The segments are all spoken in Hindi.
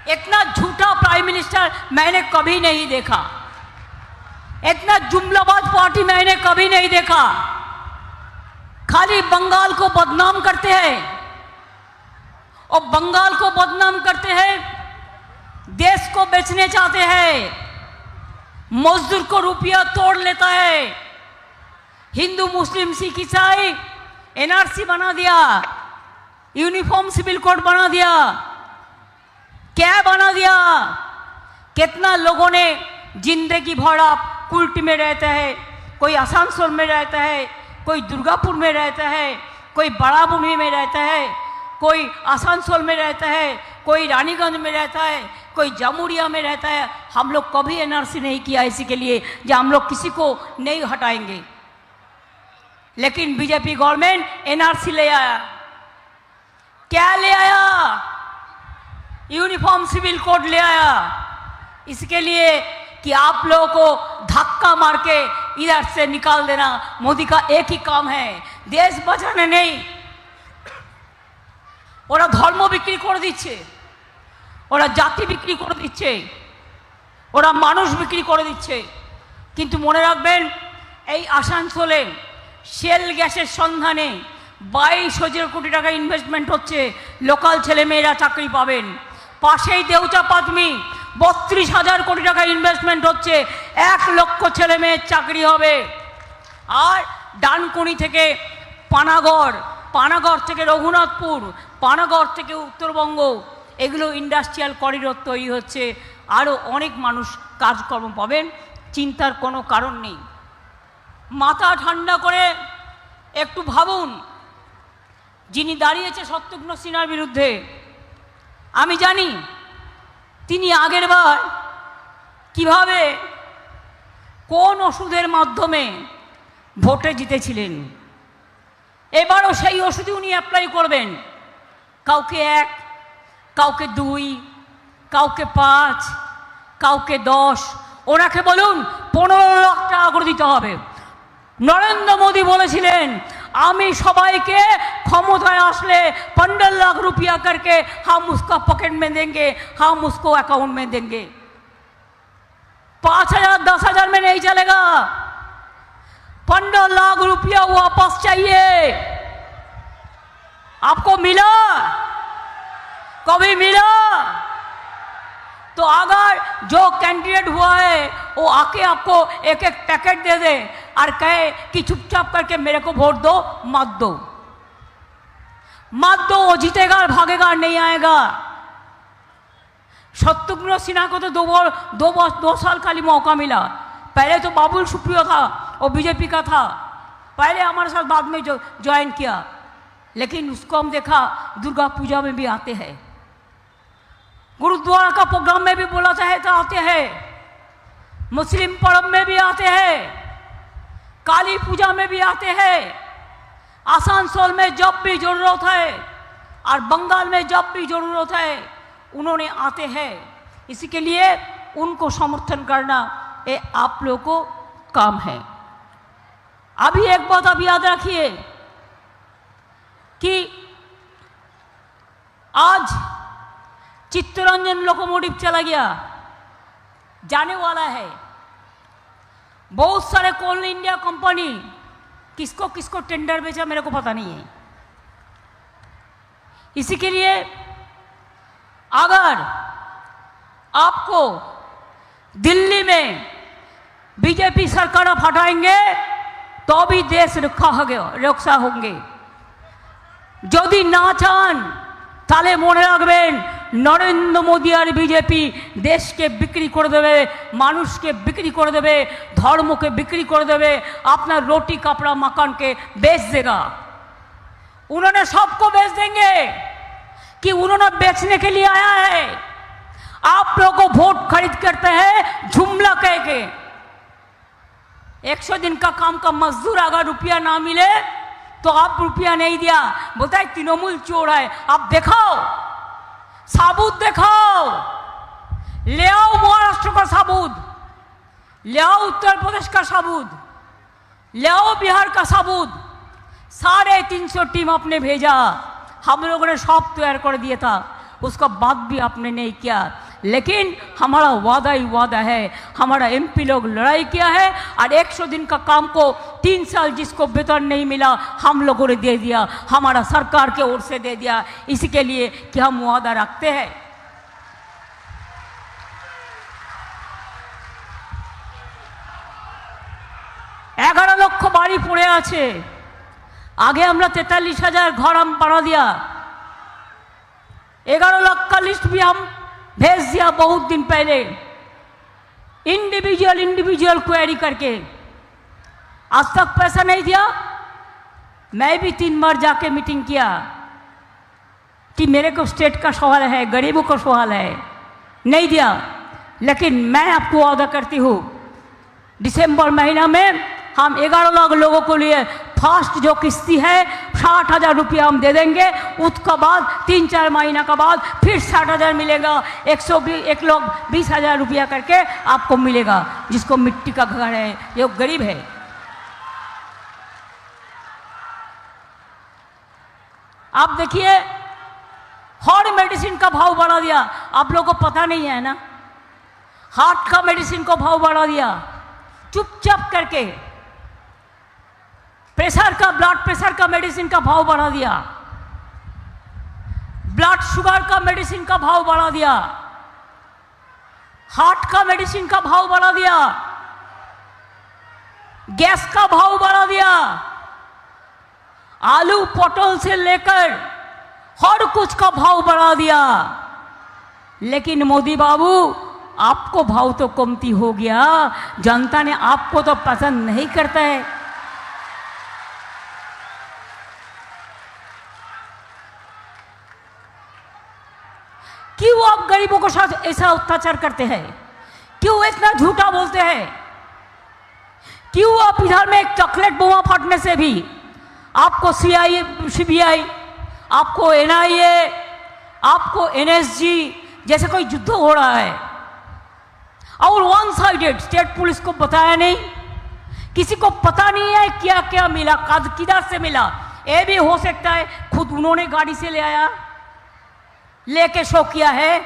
इतना झूठा प्राइम मिनिस्टर मैंने कभी नहीं देखा, इतना जुमलाबाज पार्टी मैंने कभी नहीं देखा। खाली बंगाल को बदनाम करते हैं और बंगाल को बदनाम करते हैं, देश को बेचने चाहते हैं, मजदूर को रुपया तोड़ लेता है, हिंदू मुस्लिम सिख ईसाई एनआरसी बना दिया, यूनिफॉर्म सिविल कोड बना दिया, क्या बना दिया। कितना लोगों ने जिंदगी भर आप कुल्टी में रहता है, कोई आसनसोल में रहता है, कोई दुर्गापुर में रहता है, कोई बड़ाबुनी में रहता है, कोई आसनसोल में रहता है, कोई रानीगंज में रहता है, कोई जमुरिया में रहता है। हम लोग कभी एनआरसी नहीं किया इसी के लिए कि हम लोग किसी को नहीं हटाएंगे, लेकिन बीजेपी गवर्नमेंट एनआरसी ले आया। क्या ले आया? यूनिफॉर्म सिविल कोड ले आया, इसके लिए कि आप लोगों को धक्का मार के इधर से निकाल देना। मोदी का एक ही काम है, देश बचाने नहीं। ওরা ধর্ম বিক্রি করে দিচ্ছে, ওরা জাতি বিক্রি করে দিচ্ছে, ওরা মানুষ বিক্রি করে দিচ্ছে। কিন্তু মনে রাখবেন, এই আসানসোলে শেল গ্যাসের সন্ধানে 22,000 কোটি টাকা ইনভেস্টমেন্ট হচ্ছে, লোকাল ছেলেমেয়েরা চাকরি পাবেন। পাশেই দেউচা পাতমি 32,000 কোটি টাকা ইনভেস্টমেন্ট হচ্ছে, 1 লক্ষ ছেলে মেয়ের চাকরি হবে। আর ডানকুনি থেকে পানাগড়, পানাগড় থেকে রঘুনাথপুর, পানাগড় থেকে উত্তরবঙ্গ, এগুলো ইন্ডাস্ট্রিয়াল করিডোর তৈরি হচ্ছে। আরও অনেক মানুষ কাজকর্ম পাবেন, চিন্তার কোনো কারণ নেই। মাথা ঠান্ডা করে একটু ভাবুন, যিনি দাঁড়িয়েছে শত্রুঘ্ন সিনহার বিরুদ্ধে, আমি জানি তিনি আগের বার কীভাবে কোন ওষুধের মাধ্যমে ভোটে জিতেছিলেন। এবারও সেই ওষুধই উনি অ্যাপ্লাই করবেন। কাউকে 1, কাউকে 2, কাউকে 5, কাউকে 10। ওনাকে বলুন 15 লাখ টাকা করে দিতে হবে। নরেন্দ্র মোদী বলেছিলেন, আমি সবাইকে ক্ষমতায় আসলে 15 लाख रुपया करके हम उसका पॉकेट में देंगे, हम उसको अकाउंट में देंगे। 5,000 10,000 में नहीं चलेगा, 15 लाख रुपया वापस चाहिए। आपको मिला? कभी मिला? तो अगर जो कैंडिडेट हुआ है वो आके आपको एक एक पैकेट दे दे और कहे कि चुपचाप करके मेरे को वोट दो, मत दो, मत दो। वो जीतेगा और भागेगा, नहीं आएगा। शत्रुघ्न सिन्हा को तो 2 साल का मौका मिला। पहले तो बाबुल सुप्रियो था, वो बीजेपी का था, पहले हमारे साथ बाद में जो ज्वाइन किया, लेकिन उसको हम देखा दुर्गा पूजा में भी आते हैं, गुरुद्वारा का प्रोग्राम में भी बोला चाहे तो आते हैं, मुस्लिम पर्व में भी आते हैं, काली पूजा में भी आते हैं। आसनसोल में जब भी जरूरत है और बंगाल में जब भी जरूरत है उन्होंने आते हैं। इसी के लिए उनको समर्थन करना ये आप लोगों को काम है। अभी एक बात आप याद रखिए कि आज चित्तरंजन लोकोमोटिव चला गया, जाने वाला है। बहुत सारे कोल इंडिया कंपनी किसको किसको टेंडर बेचा मेरे को पता नहीं है। इसी के लिए अगर आपको दिल्ली में बीजेपी सरकार हटाएंगे तो भी देश रक्षा होंगे। যদি না চান তাহলে মনে রাখবেন, নরেন্দ্র মোদী আর বিজেপি দেশকে বিক্রি করে দেবে, মানুষকে বিক্রি করে দেবে, ধর্মকে বিক্री कर देवे, अपना रोटी कपड़ा मकान के बेच देगा। उन्होंने सबको बेच देंगे कि उन्होंने बेचने के लिए आया है। आप लोगों को वोट खरीद करते हैं जुमला कह के। 100 दिन का काम का मजदूर अगर रुपया ना मिले तो आप रुपया नहीं दिया, बोलता है तृणमूल चोर है। आप दिखाओ, साबुत दिखाओ, ले आओ महाराष्ट्र का साबुत, ले आओ उत्तर प्रदेश का साबुत, ले आओ बिहार का साबुत। 350 टीम आपने भेजा, हम लोगों ने सब तैयार कर दिया था। उसका बात भी आपने नहीं किया। लेकिन हमारा वादा ही वादा है। हमारा एमपी लोग लड़ाई किया है और 100 दिन का काम को 3 साल जिसको वेतन नहीं मिला हम लोगों ने दे दिया, हमारा सरकार के ओर से दे दिया, इसी के लिए कि हम वादा रखते हैं। एगारो लक्ष बाड़ी पड़े आछे। आगे हमरा 43,000 घर हम बना दिया। 11 लाख का लिस्ट भी हम भेज दिया बहुत दिन पहले, इंडिविजुअल क्वेरी करके। आज तक पैसा नहीं दिया। मैं भी 3 बार जाके मीटिंग किया कि मेरे को स्टेट का सवाल है, गरीबों का सवाल है, नहीं दिया। लेकिन मैं आपको वादा करती हूँ दिसंबर महीना में हम 11 लाख लोगों को लिए फर्स्ट जो किस्ती है 60,000 रुपया हम दे देंगे। उसका बाद 3-4 महीना का बाद फिर 60,000 मिलेगा। 1,20,000 रुपया करके आपको मिलेगा। जिसको मिट्टी का घर है, जो गरीब है। आप देखिए हर मेडिसिन का भाव बढ़ा दिया। आप लोगों को पता नहीं है ना, हार्ट का मेडिसिन को भाव बढ़ा दिया चुपचाप करके। प्रेशर का, ब्लड प्रेशर का मेडिसिन का भाव बढ़ा दिया। ब्लड शुगर का मेडिसिन का भाव बढ़ा दिया। हार्ट का मेडिसिन का भाव बढ़ा दिया। गैस का भाव बढ़ा दिया। आलू पटल से लेकर हर कुछ का भाव बढ़ा दिया। लेकिन मोदी बाबू आपको भाव तो कमती हो गया। जनता ने आपको तो पसंद नहीं करता है। क्यों आप गरीबों के साथ ऐसा अत्याचार करते हैं? क्यों इतना झूठा बोलते हैं? क्यों आप इधर में एक चॉकलेट बोमा फटने से भी आपको सीबीआई, आपको एनआईए, आपको एनएसजी जैसे कोई युद्ध हो रहा है और वन साइडेड स्टेट पुलिस को बताया नहीं, किसी को पता नहीं है क्या क्या मिला, किधर से मिला। ये भी हो सकता है खुद उन्होंने गाड़ी से ले आया, लेके शो किया है।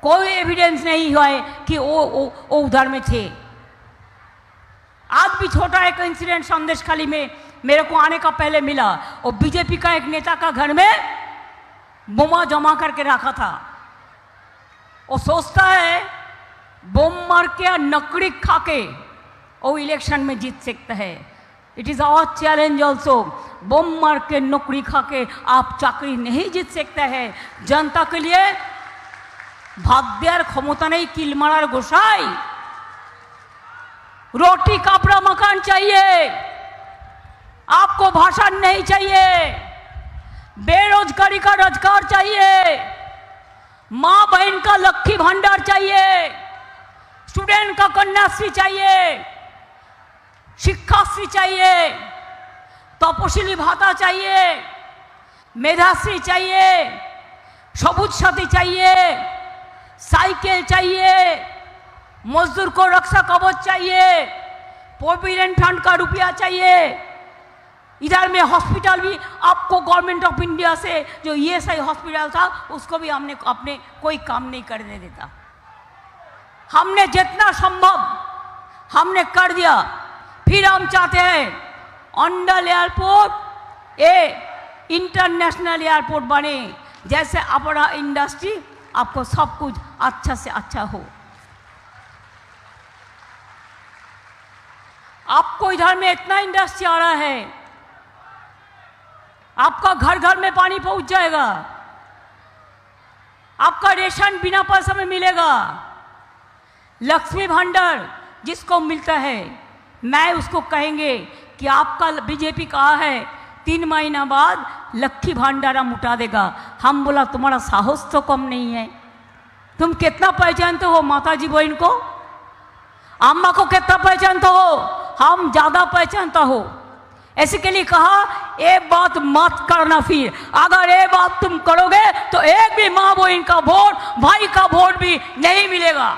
कोई एविडेंस नहीं हुआ है कि वो उधर में थे। आज भी छोटा एक इंसिडेंट संदेशखाली में मेरे को आने का पहले मिला। और बीजेपी का एक नेता का घर में बोमा जमा करके रखा था। वो सोचता है बोम मार के या नकड़ी खा के वो इलेक्शन में जीत सकता है। It is our challenge also. बोम मार के नौकरी खा के आप चाकरी नहीं जीत सकते हैं। जनता के लिए भाग देर क्षमता नहीं। किल मारार गोसाई, रोटी कपड़ा मकान चाहिए, आपको भाषण नहीं चाहिए। बेरोजगारी का रोजगार चाहिए। माँ बहन का लक्ष्मी भंडार चाहिए। स्टूडेंट का कन्याश्री चाहिए। शिक्षाश्री चाहिए। तपशिली भाता चाहिए। मेधाश्री चाहिए। सबुज साथी चाहिए। साइकिल चाहिए। मजदूर को रक्षा कवच चाहिए। प्रोविडेंट फंड का रुपया चाहिए। इधर में हॉस्पिटल भी आपको गवर्नमेंट ऑफ इंडिया से जो ईएसआई हॉस्पिटल था उसको भी हमने अपने कोई काम नहीं करने देता। हमने जितना संभव हमने कर दिया। फिर हम चाहते हैं अंडल एयरपोर्ट इंटरनेशनल एयरपोर्ट बने, जैसे अपना इंडस्ट्री आपको सब कुछ अच्छा से अच्छा हो। आपको इधर में इतना इंडस्ट्री आ रहा है, आपका घर घर में पानी पहुंच जाएगा। आपका रेशन बिना पैसा में मिलेगा। लक्ष्मी भंडार जिसको मिलता है, मैं उसको कहेंगे कि आपका बीजेपी कहा है 3 महीना बाद लक्ष्मी भंडार हम उठा देगा। हम बोला तुम्हारा साहस तो कम नहीं है। तुम कितना पहचानते हो माताजी बहन को, अम्मा को कितना पहचानते हो? हम ज्यादा पहचानता हो। ऐसे के लिए कहा ये बात मत करना। फिर अगर ये बात तुम करोगे तो एक भी माँ बहन का वोट, भाई का वोट भी नहीं मिलेगा।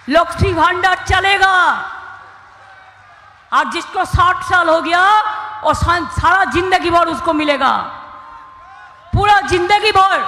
लक्ष्मी भंडार चलेगा। और जिसको 60 साल हो गया और सारा जिंदगी भर उसको मिलेगा। पूरा जिंदगी भर